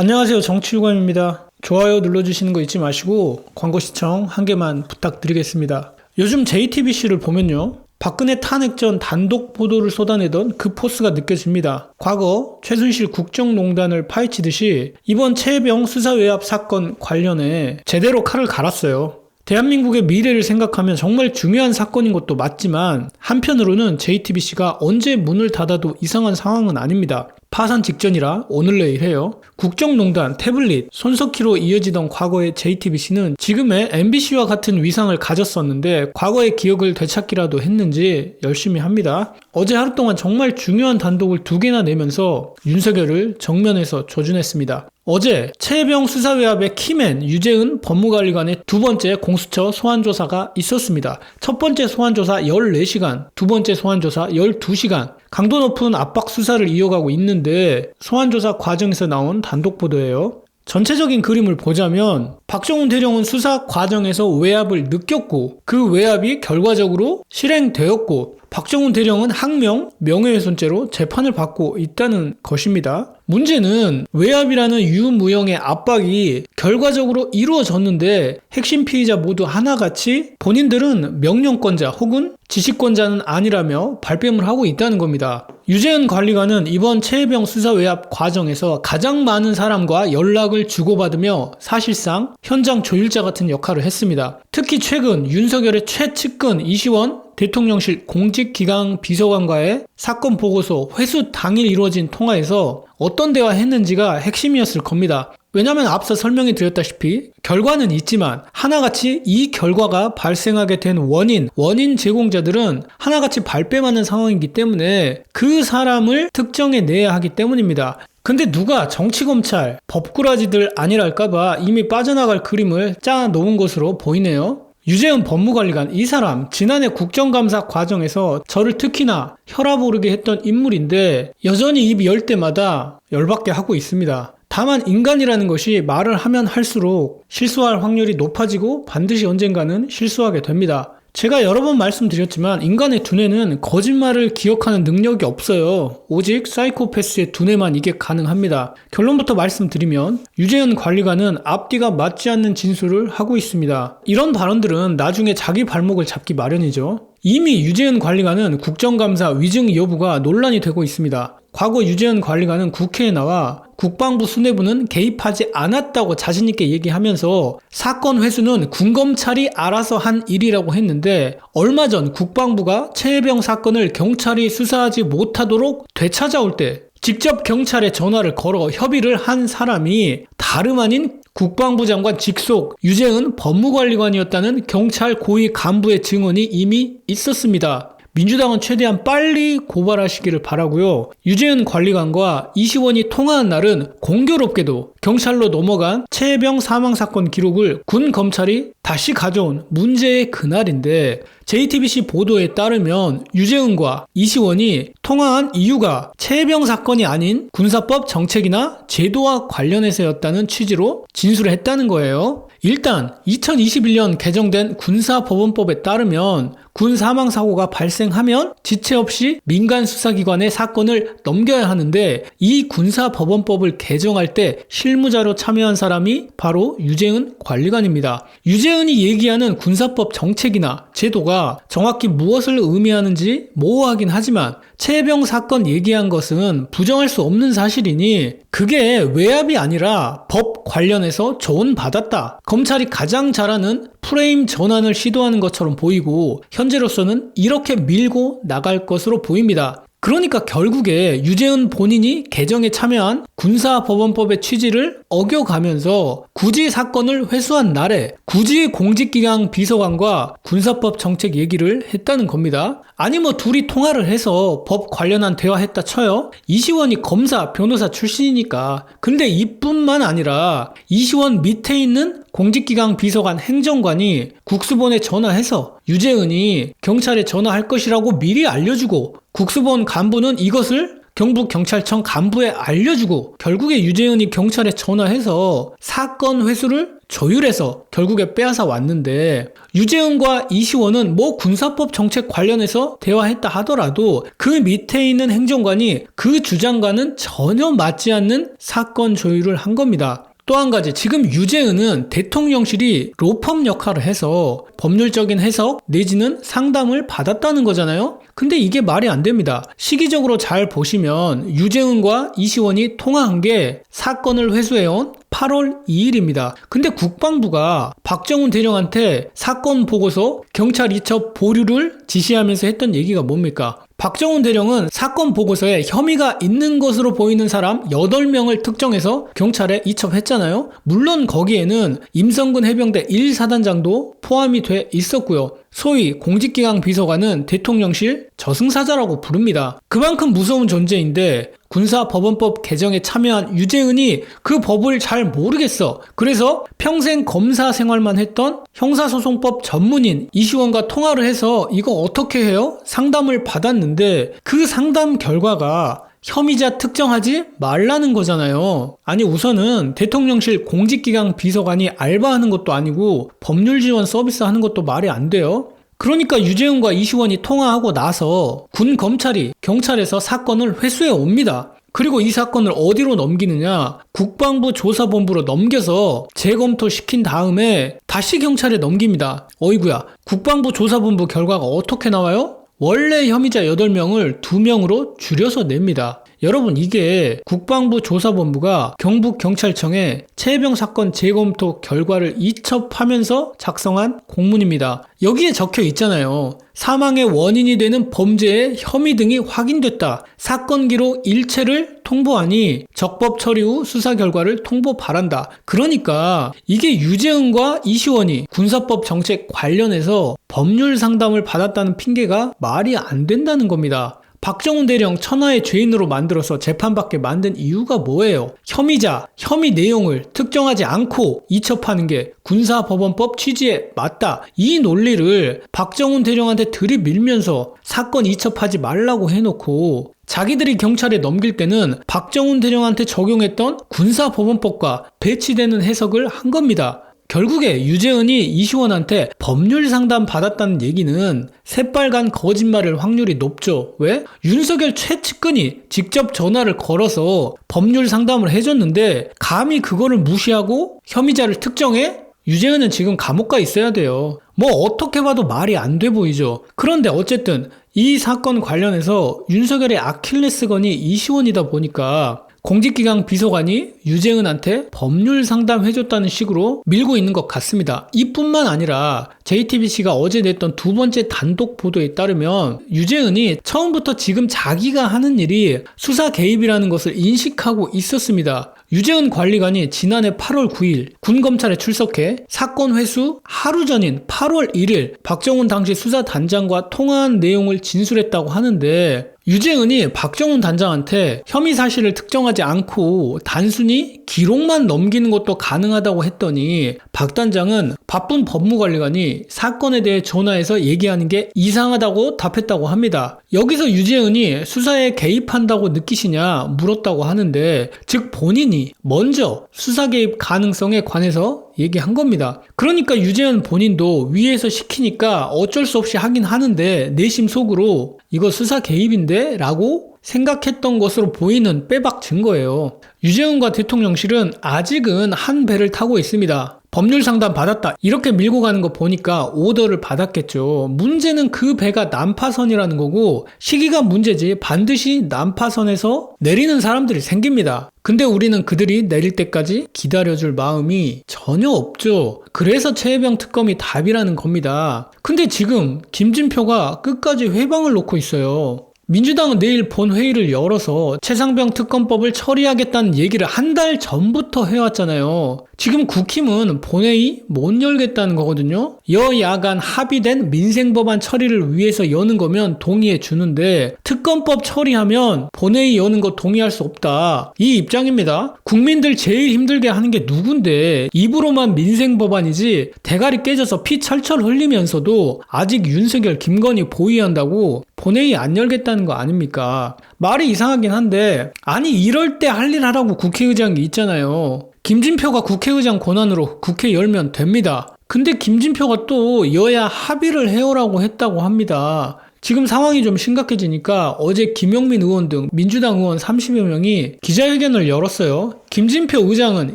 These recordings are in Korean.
안녕하세요. 정치유감입니다. 좋아요 눌러주시는 거 잊지 마시고 광고 시청 한 개만 부탁드리겠습니다. 요즘 JTBC를 보면요. 박근혜 탄핵 전 단독 보도를 쏟아내던 그 포스가 느껴집니다. 과거 최순실 국정농단을 파헤치듯이 이번 최혜병 수사외압 사건 관련해 제대로 칼을 갈았어요. 대한민국의 미래를 생각하면 정말 중요한 사건인 것도 맞지만 한편으로는 JTBC가 언제 문을 닫아도 이상한 상황은 아닙니다. 파산 직전이라 오늘 내일 해요. 국정농단, 태블릿, 손석희로 이어지던 과거의 JTBC는 지금의 MBC와 같은 위상을 가졌었는데 과거의 기억을 되찾기라도 했는지 열심히 합니다. 어제 하루 동안 정말 중요한 단독을 2개나 내면서 윤석열을 정면에서 조준했습니다. 어제 최혜병 수사외압의 키맨 유재은 법무관리관의 두 번째 공수처 소환조사가 있었습니다. 첫 번째 소환조사 14시간, 두 번째 소환조사 12시간, 강도 높은 압박 수사를 이어가고 있는데 소환조사 과정에서 나온 단독 보도예요. 전체적인 그림을 보자면 박정훈 대령은 수사 과정에서 외압을 느꼈고 그 외압이 결과적으로 실행되었고 박정훈 대령은 항명, 명예훼손죄로 재판을 받고 있다는 것입니다. 문제는 외압이라는 유무형의 압박이 결과적으로 이루어졌는데 핵심 피의자 모두 하나같이 본인들은 명령권자 혹은 지시권자는 아니라며 발뺌을 하고 있다는 겁니다. 유재은 관리관은 이번 최혜병 수사 외압 과정에서 가장 많은 사람과 연락을 주고받으며 사실상 현장 조율자 같은 역할을 했습니다. 특히 최근 윤석열의 최측근 이시원 대통령실 공직기강 비서관과의 사건 보고서 회수 당일 이루어진 통화에서 어떤 대화했는지가 핵심이었을 겁니다. 왜냐하면 앞서 설명해 드렸다시피 결과는 있지만 하나같이 이 결과가 발생하게 된 원인 제공자들은 하나같이 발뺌하는 상황이기 때문에 그 사람을 특정해 내야 하기 때문입니다. 근데 누가 정치검찰, 법꾸라지들 아니랄까봐 이미 빠져나갈 그림을 짜 놓은 것으로 보이네요. 유재은 법무관리관, 이 사람 지난해 국정감사 과정에서 저를 특히나 혈압 오르게 했던 인물인데 여전히 입이 열 때마다 열받게 하고 있습니다. 다만 인간이라는 것이 말을 하면 할수록 실수할 확률이 높아지고 반드시 언젠가는 실수하게 됩니다. 제가 여러 번 말씀드렸지만 인간의 두뇌는 거짓말을 기억하는 능력이 없어요. 오직 사이코패스의 두뇌만 이게 가능합니다. 결론부터 말씀드리면 유재은 관리관은 앞뒤가 맞지 않는 진술을 하고 있습니다. 이런 발언들은 나중에 자기 발목을 잡기 마련이죠. 이미 유재은 관리관은 국정감사 위증 여부가 논란이 되고 있습니다. 과거 유재은 관리관은 국회에 나와 국방부 수뇌부는 개입하지 않았다고 자신있게 얘기하면서 사건 회수는 군검찰이 알아서 한 일이라고 했는데 얼마 전 국방부가 최혜병 사건을 경찰이 수사하지 못하도록 되찾아올 때 직접 경찰에 전화를 걸어 협의를 한 사람이 다름 아닌 국방부 장관 직속 유재은 법무관리관이었다는 경찰 고위 간부의 증언이 이미 있었습니다. 민주당은 최대한 빨리 고발하시기를 바라고요. 유재은 관리관과 이시원이 통화한 날은 공교롭게도 경찰로 넘어간 최혜병 사망사건 기록을 군 검찰이 다시 가져온 문제의 그날인데 JTBC 보도에 따르면 유재은과 이시원이 통화한 이유가 최혜병 사건이 아닌 군사법 정책이나 제도와 관련해서였다는 취지로 진술을 했다는 거예요. 일단 2021년 개정된 군사법원법에 따르면 군 사망사고가 발생하면 지체 없이 민간 수사기관에 사건을 넘겨야 하는데 이 군사법원법을 개정할 때 실무자로 참여한 사람이 바로 유재은 관리관입니다. 유재은이 얘기하는 군사법 정책이나 제도가 정확히 무엇을 의미하는지 모호하긴 하지만 최혜병 사건 얘기한 것은 부정할 수 없는 사실이니 그게 외압이 아니라 법 관련해서 조언받았다. 검찰이 가장 잘하는 프레임 전환을 시도하는 것처럼 보이고 현재로서는 이렇게 밀고 나갈 것으로 보입니다. 그러니까 결국에 유재은 본인이 개정에 참여한 군사법원법의 취지를 어겨가면서 굳이 사건을 회수한 날에 굳이 공직기강 비서관과 군사법 정책 얘기를 했다는 겁니다. 아니 뭐 둘이 통화를 해서 법 관련한 대화했다 쳐요. 이시원이 검사, 변호사 출신이니까. 근데 이뿐만 아니라 이시원 밑에 있는 공직기강 비서관 행정관이 국수본에 전화해서 유재은이 경찰에 전화할 것이라고 미리 알려주고 국수본 간부는 이것을 경북경찰청 간부에 알려주고 결국에 유재은이 경찰에 전화해서 사건 회수를 조율해서 결국에 빼앗아 왔는데, 유재은과 이시원은 뭐 군사법 정책 관련해서 대화했다 하더라도 그 밑에 있는 행정관이 그 주장과는 전혀 맞지 않는 사건 조율을 한 겁니다. 또 한 가지, 지금 유재은은 대통령실이 로펌 역할을 해서 법률적인 해석 내지는 상담을 받았다는 거잖아요. 근데 이게 말이 안 됩니다. 시기적으로 잘 보시면 유재은과 이시원이 통화한 게 사건을 회수해온 8월 2일입니다. 근데 국방부가 박정훈 대령한테 사건 보고서 경찰 이첩 보류를 지시하면서 했던 얘기가 뭡니까? 박정훈 대령은 사건 보고서에 혐의가 있는 것으로 보이는 사람 8명을 특정해서 경찰에 이첩했잖아요. 물론 거기에는 임성근 해병대 1사단장도 포함이 돼 있었고요. 소위 공직기강 비서관은 대통령실 저승사자라고 부릅니다. 그만큼 무서운 존재인데 군사법원법 개정에 참여한 유재은이 그 법을 잘 모르겠어. 그래서 평생 검사 생활만 했던 형사소송법 전문인 이시원과 통화를 해서 이거 어떻게 해요? 상담을 받았는데 그 상담 결과가 혐의자 특정하지 말라는 거잖아요. 아니, 우선은 대통령실 공직기강 비서관이 알바하는 것도 아니고 법률 지원 서비스 하는 것도 말이 안 돼요. 그러니까 유재은과 이시원이 통화하고 나서 군 검찰이 경찰에서 사건을 회수해 옵니다. 그리고 이 사건을 어디로 넘기느냐? 국방부 조사본부로 넘겨서 재검토시킨 다음에 다시 경찰에 넘깁니다. 어이구야, 국방부 조사본부 결과가 어떻게 나와요? 원래 혐의자 8명을 2명으로 줄여서 냅니다. 여러분, 이게 국방부 조사본부가 경북경찰청에 최해병 사건 재검토 결과를 이첩하면서 작성한 공문입니다. 여기에 적혀 있잖아요. 사망의 원인이 되는 범죄의 혐의 등이 확인됐다. 사건 기록 일체를 통보하니 적법 처리 후 수사 결과를 통보 바란다. 그러니까 이게 유재은과 이시원이 군사법 정책 관련해서 법률 상담을 받았다는 핑계가 말이 안 된다는 겁니다. 박정훈 대령 천하의 죄인으로 만들어서 재판받게 만든 이유가 뭐예요? 혐의자, 혐의 내용을 특정하지 않고 이첩하는 게 군사법원법 취지에 맞다. 이 논리를 박정훈 대령한테 들이밀면서 사건 이첩하지 말라고 해놓고 자기들이 경찰에 넘길 때는 박정훈 대령한테 적용했던 군사법원법과 배치되는 해석을 한 겁니다. 결국에 유재은이 이시원한테 법률 상담 받았다는 얘기는 새빨간 거짓말일 확률이 높죠. 왜? 윤석열 최측근이 직접 전화를 걸어서 법률 상담을 해줬는데 감히 그거를 무시하고 혐의자를 특정해? 유재은은 지금 감옥 가 있어야 돼요. 뭐 어떻게 봐도 말이 안 돼 보이죠. 그런데 어쨌든 이 사건 관련해서 윤석열의 아킬레스건이 이시원이다 보니까 공직기강 비서관이 유재은한테 법률 상담해줬다는 식으로 밀고 있는 것 같습니다. 이뿐만 아니라 JTBC가 어제 냈던 두 번째 단독 보도에 따르면 유재은이 처음부터 지금 자기가 하는 일이 수사 개입이라는 것을 인식하고 있었습니다. 유재은 관리관이 지난해 8월 9일 군검찰에 출석해 사건 회수 하루 전인 8월 1일 박정훈 당시 수사단장과 통화한 내용을 진술했다고 하는데, 유재은이 박정훈 단장한테 혐의 사실을 특정하지 않고 단순히 기록만 넘기는 것도 가능하다고 했더니 박 단장은 바쁜 법무관리관이 사건에 대해 전화해서 얘기하는 게 이상하다고 답했다고 합니다. 여기서 유재은이 수사에 개입한다고 느끼시냐 물었다고 하는데, 즉 본인이 먼저 수사 개입 가능성에 관해서 얘기한 겁니다. 그러니까 유재은 본인도 위에서 시키니까 어쩔 수 없이 하긴 하는데 내심 속으로 이거 수사 개입인데? 라고 생각했던 것으로 보이는 빼박 증거예요. 유재은과 대통령실은 아직은 한 배를 타고 있습니다. 법률 상담 받았다 이렇게 밀고 가는 거 보니까 오더를 받았겠죠. 문제는 그 배가 난파선이라는 거고, 시기가 문제지 반드시 난파선에서 내리는 사람들이 생깁니다. 근데 우리는 그들이 내릴 때까지 기다려줄 마음이 전혀 없죠. 그래서 최해병 특검이 답이라는 겁니다. 근데 지금 김진표가 끝까지 회방을 놓고 있어요. 민주당은 내일 본회의를 열어서 최상병 특검법을 처리하겠다는 얘기를 한 달 전부터 해왔잖아요. 지금 국힘은 본회의 못 열겠다는 거거든요. 여야 간 합의된 민생법안 처리를 위해서 여는 거면 동의해 주는데 특검법 처리하면 본회의 여는 거 동의할 수 없다. 이 입장입니다. 국민들 제일 힘들게 하는 게 누군데 입으로만 민생법안이지 대가리 깨져서 피 철철 흘리면서도 아직 윤석열, 김건희 보위한다고 본회의 안 열겠다는 거 아닙니까? 말이 이상하긴 한데, 아니 이럴 때 할 일 하라고 국회의장이 있잖아요. 김진표가 국회의장 권한으로 국회 열면 됩니다. 근데 김진표가 또 여야 합의를 해오라고 했다고 합니다. 지금 상황이 좀 심각해지니까 어제 김용민 의원 등 민주당 의원 30여 명이 기자회견을 열었어요. 김진표 의장은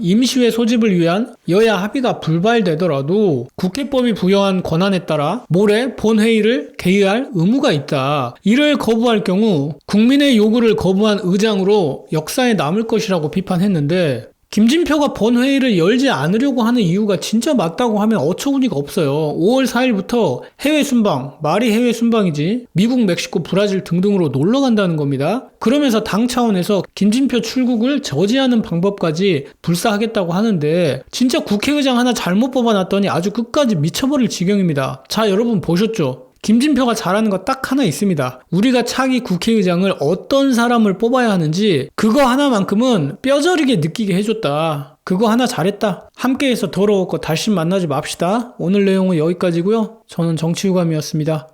임시회 소집을 위한 여야 합의가 불발되더라도 국회법이 부여한 권한에 따라 모레 본회의를 개의할 의무가 있다. 이를 거부할 경우 국민의 요구를 거부한 의장으로 역사에 남을 것이라고 비판했는데, 김진표가 본회의를 열지 않으려고 하는 이유가 진짜 맞다고 하면 어처구니가 없어요. 5월 4일부터 해외 순방, 말이 해외 순방이지, 미국, 멕시코, 브라질 등등으로 놀러 간다는 겁니다. 그러면서 당 차원에서 김진표 출국을 저지하는 방법까지 불사하겠다고 하는데, 진짜 국회의장 하나 잘못 뽑아놨더니 아주 끝까지 미쳐버릴 지경입니다. 자, 여러분 보셨죠? 김진표가 잘하는 거 딱 하나 있습니다. 우리가 차기 국회의장을 어떤 사람을 뽑아야 하는지 그거 하나만큼은 뼈저리게 느끼게 해줬다. 그거 하나 잘했다. 함께해서 더러웠고 다시 만나지 맙시다. 오늘 내용은 여기까지고요. 저는 정치유감이었습니다.